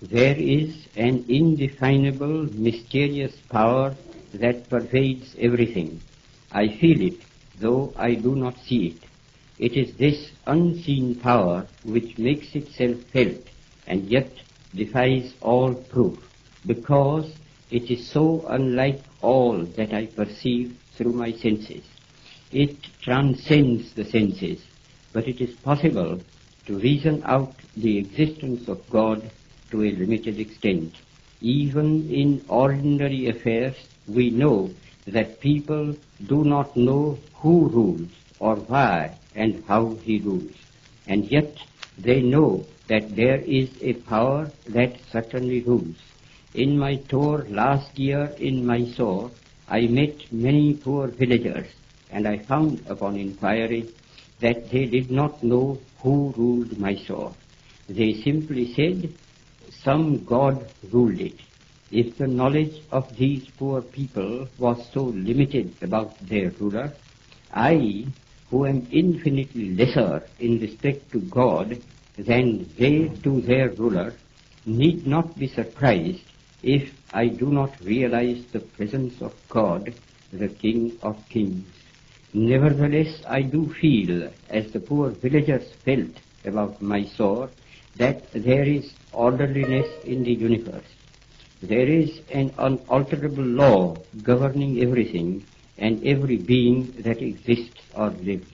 There is an indefinable, mysterious power that pervades everything. I feel it, though I do not see it. It is this unseen power which makes itself felt and yet defies all proof, because it is so unlike all that I perceive through my senses. It transcends the senses, but it is possible to reason out the existence of God to a limited extent. Even in ordinary affairs, we know that people do not know who rules or why and how he rules. And yet they know that there is a power that certainly rules. In my tour last year in Mysore, I met many poor villagers, and I found upon inquiry that they did not know who ruled Mysore. They simply said, some god ruled it. If the knowledge of these poor people was so limited about their ruler, I, who am infinitely lesser in respect to God than they to their ruler, need not be surprised if I do not realize the presence of God, the King of Kings. Nevertheless, I do feel, as the poor villagers felt about Mysore, that there is orderliness in the universe. There is an unalterable law governing everything and every being that exists or lives.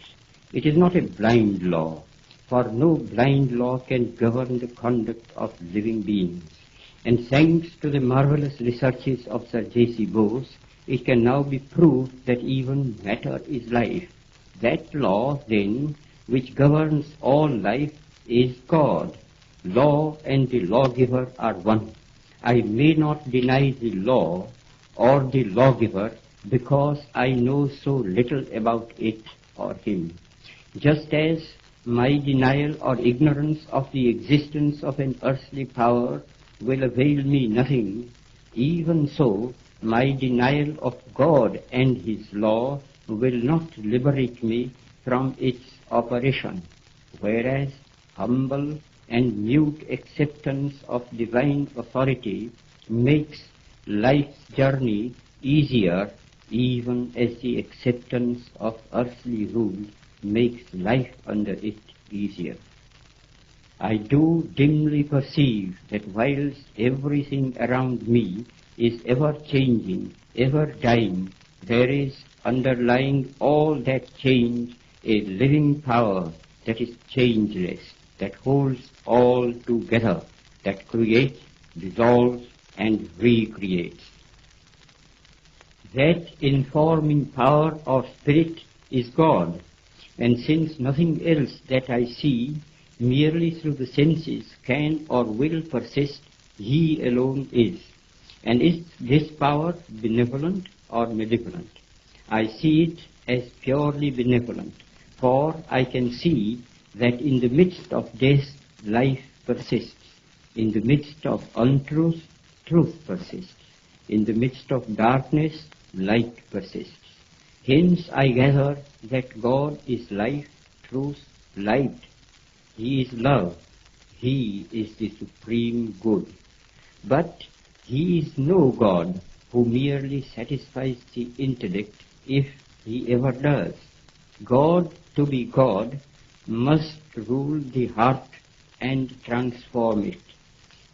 It is not a blind law, for no blind law can govern the conduct of living beings. And thanks to the marvelous researches of Sir J.C. Bose, it can now be proved that even matter is life. That law, then, which governs all life is God. Law and the lawgiver are one. I may not deny the law or the lawgiver because I know so little about it or him. Just as my denial or ignorance of the existence of an earthly power will avail me nothing, even so my denial of God and his law will not liberate me from its operation, whereas humble and mute acceptance of divine authority makes life's journey easier, even as the acceptance of earthly rule makes life under it easier. I do dimly perceive that whilst everything around me is ever changing, ever dying, there is underlying all that change a living power that is changeless, that holds all together, that creates, dissolves, and recreates. That informing power of spirit is God, and since nothing else that I see merely through the senses can or will persist, he alone is. And is this power benevolent or malevolent? I see it as purely benevolent, for I can see that in the midst of death, life persists. In the midst of untruth, truth persists. In the midst of darkness, light persists. Hence I gather that God is life, truth, light. He is love. He is the supreme good. But he is no God who merely satisfies the intellect, if he ever does. God, to be God, must rule the heart and transform it.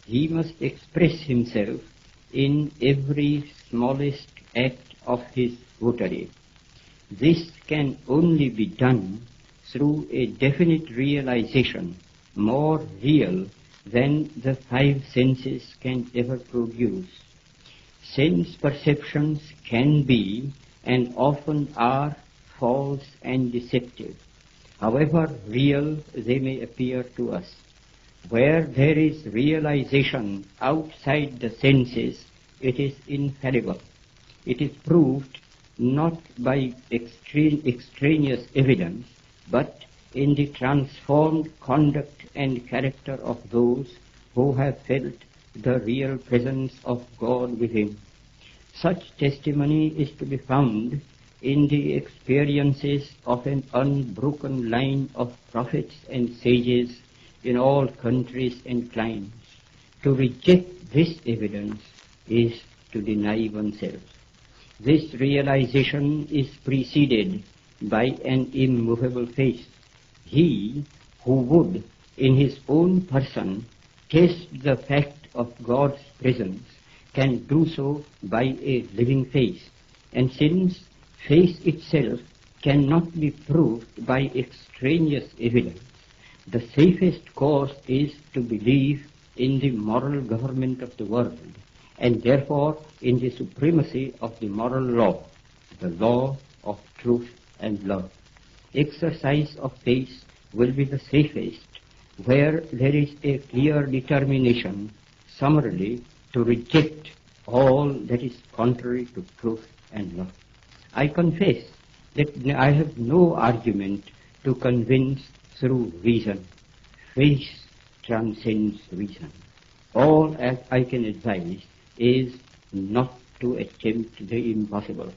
He must express himself in every smallest act of his votary. This can only be done through a definite realization, more real than the five senses can ever produce. Sense perceptions can be, and often are, false and deceptive, however real they may appear to us. Where there is realization outside the senses, it is infallible. It is proved not by extraneous evidence, but in the transformed conduct and character of those who have felt the real presence of God within. Such testimony is to be found in the experiences of an unbroken line of prophets and sages in all countries and climes. To reject this evidence is to deny oneself. This realization is preceded by an immovable faith. He who would, in his own person, test the fact of God's presence can do so by a living faith. And since faith itself cannot be proved by extraneous evidence, the safest course is to believe in the moral government of the world, and therefore in the supremacy of the moral law, the law of truth and love. Exercise of faith will be the safest where there is a clear determination, summarily, to reject all that is contrary to truth and love. I confess that I have no argument to convince through reason. Faith transcends reason. All I can advise is not to attempt the impossible.